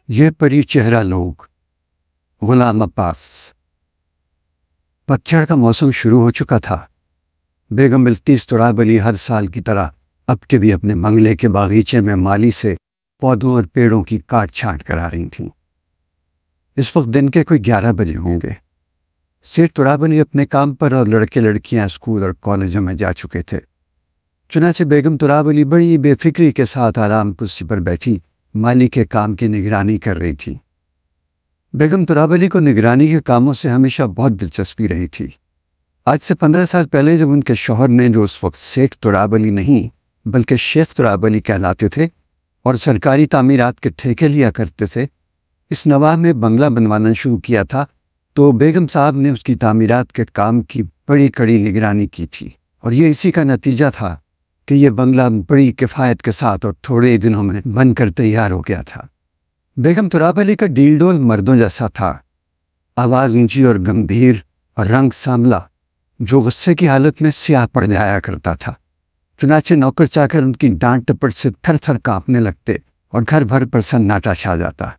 یہ پری چہرہ لوگ، غلام عباس۔ پتجھڑ کا موسم شروع ہو چکا تھا۔ بیگم بلقیس تراب علی ہر سال کی طرح اب کے بھی اپنے بنگلے کے باغیچے میں مالی سے پودوں اور پیڑوں کی کاٹ چھانٹ کرا رہی تھیں۔ اس وقت دن کے کوئی 11 بجے ہوں گے۔ سیٹھ تراب علی اپنے کام پر اور لڑکے لڑکیاں اسکول اور کالجوں میں جا چکے تھے۔ چنانچہ بیگم تراب علی بڑی بے فکری کے ساتھ آرام کرسی پر بیٹھی مالی کے کام کی نگرانی کر رہی تھی۔ بیگم تراب علی کو نگرانی کے کاموں سے ہمیشہ بہت دلچسپی رہی تھی۔ آج سے 15 سال پہلے جب ان کے شوہر نے، جو اس وقت سیٹھ تراب علی نہیں بلکہ شیخ تراب علی کہلاتے تھے اور سرکاری تعمیرات کے ٹھیکے لیا کرتے تھے، اس نواح میں بنگلہ بنوانا شروع کیا تھا، تو بیگم صاحب نے اس کی تعمیرات کے کام کی بڑی کڑی نگرانی کی تھی، اور یہ اسی کا نتیجہ تھا کہ یہ بنگلہ بڑی کفایت کے ساتھ اور تھوڑے ہی دنوں میں بن کر تیار ہو گیا تھا۔ بیگم تراب علی کا ڈیل ڈول مردوں جیسا تھا، آواز اونچی اور گمبھیر اور رنگ سانولا، جو غصے کی حالت میں سیاہ پڑ جایا کرتا تھا۔ چنانچہ نوکر چاکر ان کی ڈانٹ ٹپٹ سے تھر تھر کانپنے لگتے اور گھر بھر پر سناٹا چھا جاتا۔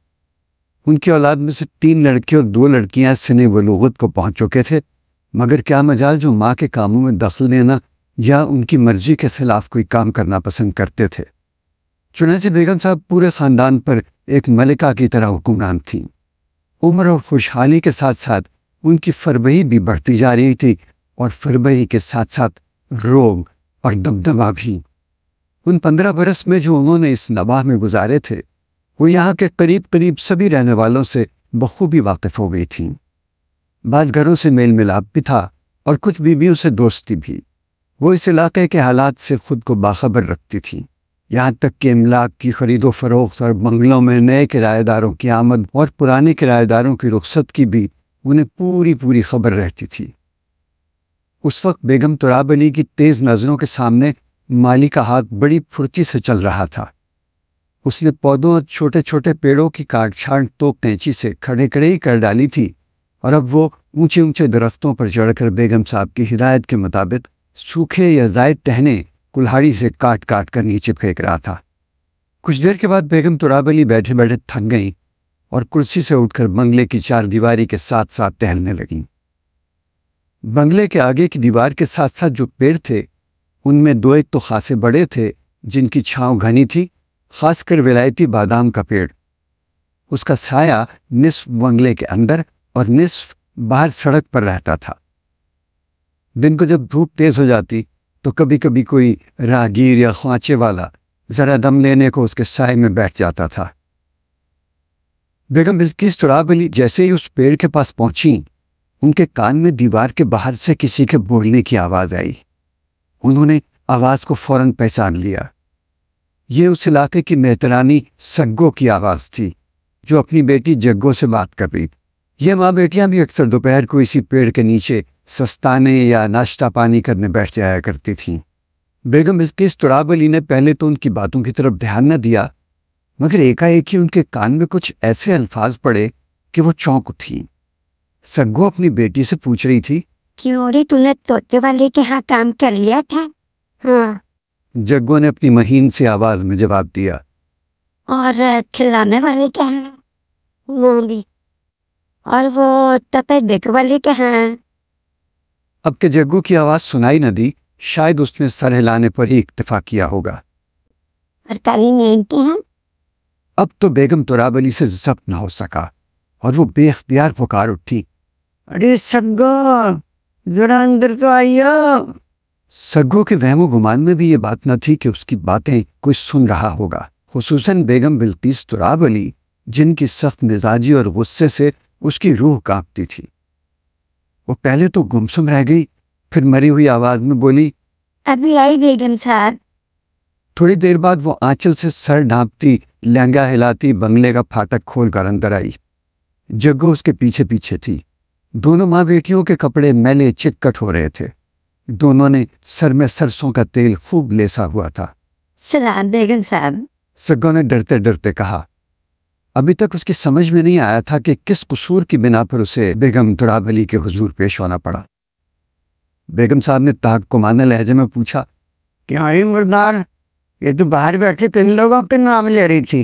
ان کی اولاد میں سے 3 لڑکے اور 2 لڑکیاں سن بلوغت کو پہنچ چکے تھے، مگر کیا مجال جو ماں کے کاموں میں دخل دینا یا ان کی مرضی کے خلاف کوئی کام کرنا پسند کرتے تھے۔ چنانچہ بیگم صاحب پورے خاندان پر ایک ملکہ کی طرح حکمران تھیں۔ عمر اور خوشحالی کے ساتھ ساتھ ان کی فربہی بھی بڑھتی جا رہی تھی، اور فربہی کے ساتھ ساتھ روب اور دبدبہ بھی۔ ان 15 برس میں جو انہوں نے اس نواح میں گزارے تھے، وہ یہاں کے قریب سبھی رہنے والوں سے بخوبی واقف ہو گئی تھیں۔ بعض گھروں سے میل ملاپ بھی تھا اور کچھ بیویوں سے دوستی بھی۔ وہ اس علاقے کے حالات سے خود کو باخبر رکھتی تھیں، یہاں تک کہ املاک کی خرید و فروخت اور بنگلوں میں نئے کرایہ داروں کی آمد اور پرانے کرایہ داروں کی رخصت کی بھی انہیں پوری خبر رہتی تھی۔ اس وقت بیگم تراب علی کی تیز نظروں کے سامنے مالی کا ہاتھ بڑی پھرتی سے چل رہا تھا۔ اس نے پودوں اور چھوٹے چھوٹے پیڑوں کی کاٹ چھانٹ تو کینچی سے کھڑے ہی کر ڈالی تھی، اور اب وہ اونچے درختوں پر چڑھ کر بیگم صاحب کی ہدایت کے مطابق سوکھے یا زائد ٹہنے کلہاڑی سے کاٹ کر نیچے پھینک رہا تھا۔ کچھ دیر کے بعد بیگم تراب علی بیٹھے تھک گئیں اور کرسی سے اٹھ کر بنگلے کی 4 دیواری کے ساتھ ٹہلنے لگیں۔ بنگلے کے آگے کی دیوار کے ساتھ جو پیڑ تھے، ان میں 2 ایک تو خاصے بڑے تھے جن کی چھاؤں گھنی تھی، خاص کر ولایتی بادام کا پیڑ۔ اس کا سایہ نصف بنگلے کے اندر اور نصف باہر سڑک پر رہتا تھا۔ دن کو جب دھوپ تیز ہو جاتی تو کبھی کوئی راہگیر یا خوانچے والا ذرا دم لینے کو اس کے سائے میں بیٹھ جاتا تھا۔ بیگم بلقیس تراب علی جیسے ہی اس پیڑ کے پاس پہنچیں، ان کے کان میں دیوار کے باہر سے کسی کے بولنے کی آواز آئی۔ انہوں نے آواز کو فوراً پہچان لیا۔ یہ اس علاقے کی مہترانی سگو کی آواز تھی، جو اپنی بیٹی جگو سے بات کر رہی تھی۔ یہ ماں بیٹیاں بھی اکثر دوپہر کو اسی پیڑ کے نیچے سستانے یا ناشتہ پانی کرنے بیٹھ جایا کرتی تھیں۔ بیگم بلقیس تراب علی نے پہلے تو ان کی باتوں کی طرف دھیان نہ دیا، مگر ایک ہی ان کے کان میں کچھ ایسے الفاظ پڑے کہ وہ چونک اٹھیں۔ سگو اپنی بیٹی سے پوچھ رہی تھی، کیوں رے، تو نے طوطے والے کے ہاں کام کر لیا تھا؟ ہاں۔ جگو نے اپنی مہین سی آواز میں جواب دیا، اور کھلانے والے کے ہاں؟ وہ بھی۔ اور وہ تپے دیکھ والے کے ہاں؟ اب کہ جگو کی آواز سنائی نہ دی، شاید اس نے سر ہلانے پر ہی اکتفا کیا ہوگا۔ اور کالی نیند کے ہاں؟ اب تو بیگم تراب علی سے ضبط نہ ہو سکا اور وہ بے اختیار پکار اٹھی، ارے سگو، ذرا اندر تو آئیو۔ سگو کے وہم و گمان میں بھی یہ بات نہ تھی کہ اس کی باتیں کوئی سن رہا ہوگا، خصوصاً بیگم بلقیس تراب علی، جن کی سخت مزاجی اور غصے سے اس کی روح کانپتی تھی۔ وہ پہلے تو گمسم رہ گئی، پھر مری ہوئی آواز میں بولی، ابھی آئی بیگم صاحب۔ تھوڑی دیر بعد وہ آنچل سے سر ڈھانپتی، لہنگا ہلاتی بنگلے کا پھاٹک کھول کر اندر آئی۔ جگو اس کے پیچھے تھی۔ دونوں ماں بیٹیوں کے کپڑے میلے چٹکٹ ہو رہے تھے۔ دونوں نے سر میں سرسوں کا تیل خوب لیسا ہوا تھا۔ سلام بیگم صاحب، سگو نے ڈرتے کہا۔ ابھی تک اس کی سمجھ میں نہیں آیا تھا کہ کس قصور کی بنا پر اسے بیگم تراب علی کے حضور پیش ہونا پڑا۔ بیگم صاحب نے تحقمانہ لہجے میں پوچھا، کیا مردار، یہ تو باہر بیٹھے 3 لوگوں کے نام لے رہی تھی؟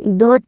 2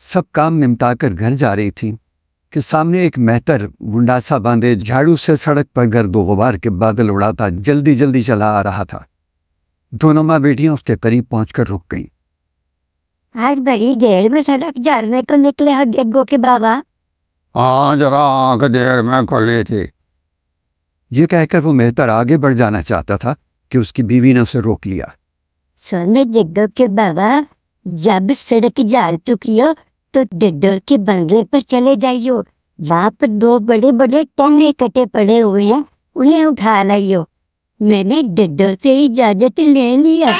سب کام نمٹا کر گھر جا رہی تھی کہ سامنے ایک مہتر منڈاسا باندھے جھاڑو سے سڑک پر گرد و غبار کے بادل اڑاتا جلدی جلدی چلا آ رہا تھا۔ دونوں ماں بیٹیاں اس کے قریب پہنچ کر رک گئیں۔ آج بڑی دیر میں سڑک جھاڑنے کو نکلے ہو جگو کے بابا؟ ذرا آنکھ دیر میں کھلی تھی۔ یہ کہہ کر وہ مہتر آگے بڑھ جانا چاہتا تھا کہ اس کی بیوی نے اسے روک لیا۔ سونے جگو کے بابا، جب سڑک جھاڑ چکی ہو تو ڈڈو کے بنگلے پر چلے جائیو، وہاں پر 2 بڑے بڑے ٹہنے کٹے پڑے ہوئے ہیں، انہیں اٹھا لائیو۔ میں نے ڈڈو سے اجازت لے لیا۔